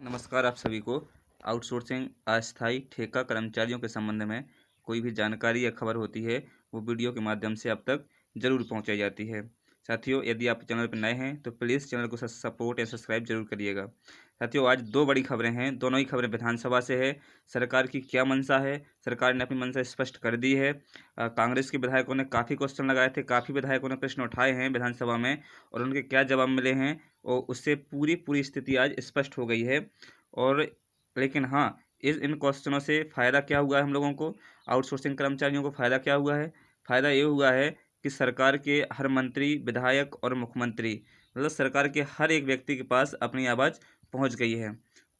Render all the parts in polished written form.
नमस्कार आप सभी को। आउटसोर्सिंग अस्थायी ठेका कर्मचारियों के संबंध में कोई भी जानकारी या खबर होती है वो वीडियो के माध्यम से आप तक ज़रूर पहुंचाई जाती है। साथियों, यदि आप चैनल पर नए हैं तो प्लीज़ चैनल को सपोर्ट या सब्सक्राइब जरूर करिएगा। साथियों, आज दो बड़ी खबरें हैं, दोनों ही खबरें विधानसभा से है। सरकार की क्या मंशा है, सरकार ने अपनी मंशा स्पष्ट कर दी है। कांग्रेस के विधायकों ने काफ़ी क्वेश्चन लगाए थे, काफ़ी विधायकों ने प्रश्न उठाए हैं विधानसभा में और उनके क्या जवाब मिले हैं और उससे पूरी पूरी स्थिति आज स्पष्ट हो गई है। और लेकिन हाँ, इन क्वेश्चनों से फ़ायदा क्या हुआ है हम लोगों को, आउटसोर्सिंग कर्मचारियों को फ़ायदा क्या हुआ है? फ़ायदा ये हुआ है कि सरकार के हर मंत्री, विधायक और मुख्यमंत्री, मतलब सरकार के हर एक व्यक्ति के पास अपनी आवाज़ पहुंच गई है।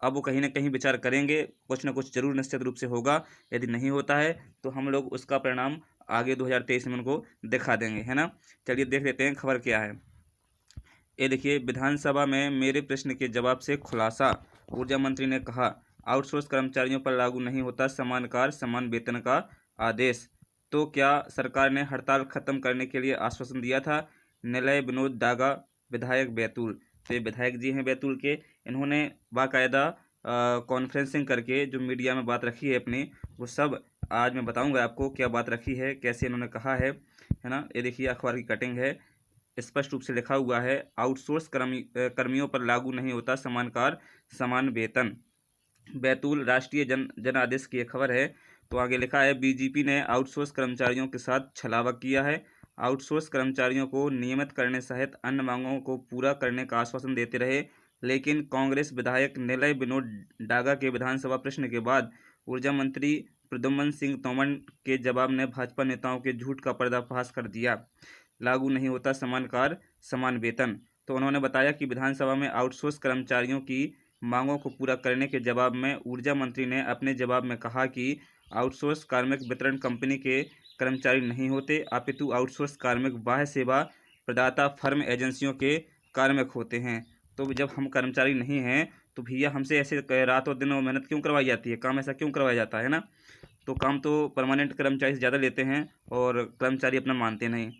अब वो कहीं न कहीं विचार करेंगे, कुछ न कुछ ज़रूर निश्चित रूप से होगा। यदि नहीं होता है तो हम लोग उसका परिणाम आगे 2023 में उनको दिखा देंगे, है ना? चलिए देख लेते हैं खबर क्या है। ये देखिए, विधानसभा में मेरे प्रश्न के जवाब से खुलासा। ऊर्जा मंत्री ने कहा, आउटसोर्स कर्मचारियों पर लागू नहीं होता समान कार्य समान वेतन का आदेश। तो क्या सरकार ने हड़ताल खत्म करने के लिए आश्वासन दिया था? निलय विनोद डागा, विधायक बैतूल। तो ये विधायक जी हैं बैतूल के, इन्होंने बाकायदा कॉन्फ्रेंसिंग करके जो मीडिया में बात रखी है अपनी, वो सब आज मैं बताऊंगा आपको क्या बात रखी है, कैसे इन्होंने कहा है ना? ये देखिए अखबार की कटिंग है, स्पष्ट रूप से लिखा हुआ है, आउटसोर्स कर्मियों पर लागू नहीं होता समान कार्य समान वेतन। बैतूल राष्ट्रीय जन आदेश की एक खबर है। तो आगे लिखा है, बीजेपी ने आउटसोर्स कर्मचारियों के साथ छलावा किया है। आउटसोर्स कर्मचारियों को नियमित करने सहित अन्य मांगों को पूरा करने का आश्वासन देते रहे, लेकिन कांग्रेस विधायक निलय विनोद डागा के विधानसभा प्रश्न के बाद ऊर्जा मंत्री प्रद्युम्न सिंह तोमर के जवाब ने भाजपा नेताओं के झूठ का पर्दाफाश कर दिया। लागू नहीं होता समान कार्य समान वेतन। तो उन्होंने बताया कि विधानसभा में आउटसोर्स कर्मचारियों की मांगों को पूरा करने के जवाब में ऊर्जा मंत्री ने अपने जवाब में कहा कि आउटसोर्स कार्मिक वितरण कंपनी के कर्मचारी नहीं होते, अपितु आउटसोर्स कार्मिक बाह्य सेवा प्रदाता फर्म एजेंसियों के कार्मिक होते हैं। तो जब हम कर्मचारी नहीं हैं तो भैया हमसे ऐसे रातों दिनों मेहनत क्यों करवाई जाती है, काम ऐसा क्यों करवाया जाता है ना? तो काम तो परमानेंट कर्मचारी से ज़्यादा लेते हैं और कर्मचारी अपना मानते नहीं।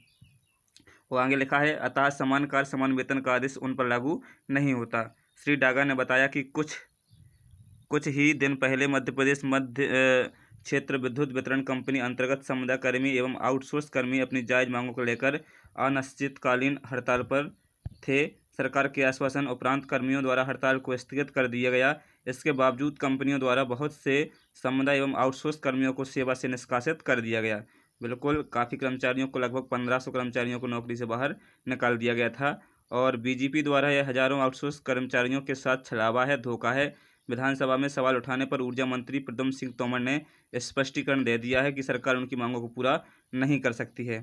वो आगे लिखा है, अतः समान कार्य समान वेतन का आदेश उन पर लागू नहीं होता। श्री डागा ने बताया कि कुछ कुछ ही दिन पहले मध्य प्रदेश मध्य क्षेत्र विद्युत वितरण कंपनी अंतर्गत संविदा कर्मी एवं आउटसोर्स कर्मी अपनी जायज मांगों को लेकर अनिश्चितकालीन हड़ताल पर थे। सरकार के आश्वासन उपरांत कर्मियों द्वारा हड़ताल को स्थगित कर दिया गया। इसके बावजूद कंपनियों द्वारा बहुत से संविदा एवं आउटसोर्स कर्मियों को सेवा से निष्कासित कर दिया गया। बिल्कुल, काफ़ी कर्मचारियों को, लगभग 1500 कर्मचारियों को नौकरी से बाहर निकाल दिया गया था और बीजेपी द्वारा यह हजारों आउटसोर्स कर्मचारियों के साथ छलावा है, धोखा है। विधानसभा में सवाल उठाने पर ऊर्जा मंत्री प्रद्युम्न सिंह तोमर ने स्पष्टीकरण दे दिया है कि सरकार उनकी मांगों को पूरा नहीं कर सकती है।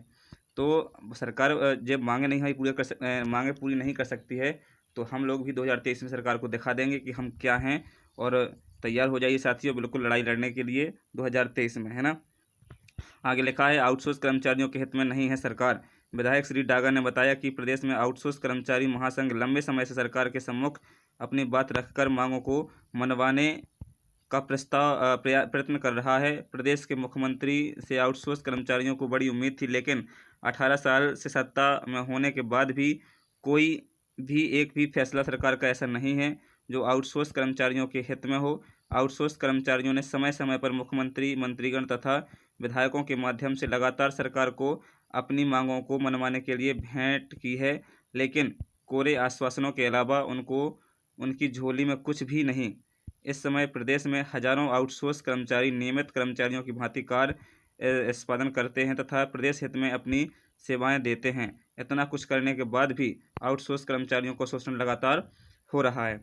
तो सरकार जब मांगें पूरी नहीं कर सकती है तो हम लोग भी 2023 में सरकार को दिखा देंगे कि हम क्या हैं। और तैयार हो जाइए साथियों, बिल्कुल लड़ाई लड़ने के लिए 2023 में, है ना? आगे लिखा है, आउटसोर्स कर्मचारियों के हित में नहीं है सरकार। विधायक श्री डागा ने बताया कि प्रदेश में आउटसोर्स कर्मचारी महासंघ लंबे समय से सरकार के सम्मुख अपनी बात रखकर मांगों को मनवाने का प्रयत्न कर रहा है। प्रदेश के मुख्यमंत्री से आउटसोर्स कर्मचारियों को बड़ी उम्मीद थी, लेकिन 18 साल से सत्ता में होने के बाद भी कोई भी एक भी फैसला सरकार का ऐसा नहीं है जो आउटसोर्स कर्मचारियों के हित में हो। आउटसोर्स कर्मचारियों ने समय समय पर मुख्यमंत्री, मंत्रीगण तथा विधायकों के माध्यम से लगातार सरकार को अपनी मांगों को मनवाने के लिए भेंट की है, लेकिन कोरे आश्वासनों के अलावा उनको उनकी झोली में कुछ भी नहीं। इस समय प्रदेश में हजारों आउटसोर्स कर्मचारी नियमित कर्मचारियों की भांति कार्य निष्पादन करते हैं तथा प्रदेश हित में अपनी सेवाएं देते हैं। इतना कुछ करने के बाद भी आउटसोर्स कर्मचारियों को शोषण लगातार हो रहा है।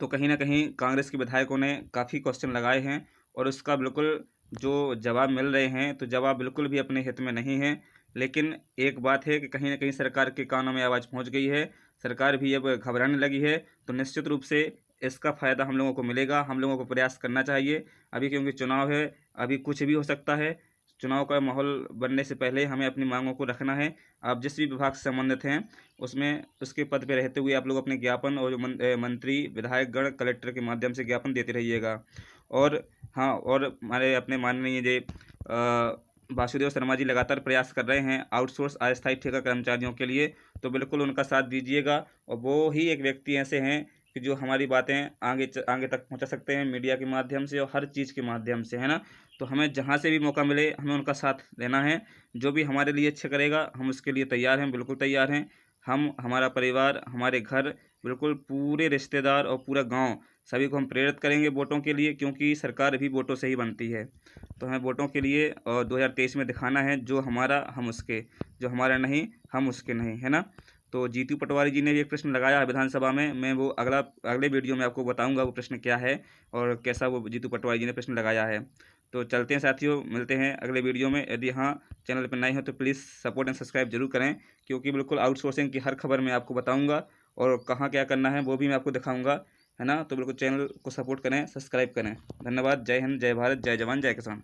तो कहीं ना कहीं कांग्रेस के विधायकों ने काफ़ी क्वेश्चन लगाए हैं और उसका बिल्कुल जो जवाब मिल रहे हैं तो जवाब बिल्कुल भी अपने हित में नहीं है। लेकिन एक बात है कि कहीं ना कहीं सरकार के कानों में आवाज़ पहुंच गई है, सरकार भी अब घबराने लगी है। तो निश्चित रूप से इसका फ़ायदा हम लोगों को मिलेगा, हम लोगों को प्रयास करना चाहिए अभी, क्योंकि चुनाव है, अभी कुछ भी हो सकता है। चुनाव का माहौल बनने से पहले हमें अपनी मांगों को रखना है। आप जिस भी विभाग से संबंधित हैं उसमें उसके पद पे रहते हुए आप लोग अपने ज्ञापन और जो मंत्री विधायकगण कलेक्टर के माध्यम से ज्ञापन देते रहिएगा। और हाँ, और हमारे अपने माननीय वासुदेव शर्मा जी लगातार प्रयास कर रहे हैं आउटसोर्स अस्थायी ठेका कर्मचारियों के लिए, तो बिल्कुल उनका साथ दीजिएगा। और वो ही एक व्यक्ति ऐसे हैं कि जो हमारी बातें आगे तक पहुँचा सकते हैं मीडिया के माध्यम से और हर चीज़ के माध्यम से, है ना? तो हमें जहाँ से भी मौका मिले हमें उनका साथ लेना है। जो भी हमारे लिए अच्छा करेगा हम उसके लिए तैयार हैं, बिल्कुल तैयार हैं। हम, हमारा परिवार, हमारे घर, बिल्कुल पूरे रिश्तेदार और पूरा गाँव सभी को हम प्रेरित करेंगे वोटों के लिए, क्योंकि सरकार भी वोटों से ही बनती है। तो हमें वोटों के लिए 2023 में दिखाना है जो हमारा हम उसके, जो हमारा नहीं हम उसके नहीं, है ना? तो जीतू पटवारी जी ने भी एक प्रश्न लगाया है विधानसभा में, मैं वो अगले वीडियो में आपको बताऊँगा वो प्रश्न क्या है और कैसा वो जीतू पटवारी जी ने प्रश्न लगाया है। तो चलते हैं साथियों, मिलते हैं अगले वीडियो में। यदि हाँ, चैनल पर नए हो तो प्लीज़ सपोर्ट एंड सब्सक्राइब ज़रूर करें, क्योंकि बिल्कुल आउटसोर्सिंग की हर खबर मैं आपको बताऊँगा और कहाँ क्या करना है वो भी मैं आपको दिखाऊँगा, है ना? तो बिल्कुल चैनल को सपोर्ट करें, सब्सक्राइब करें। धन्यवाद। जय हिंद, जय भारत, जय जवान, जय किसान।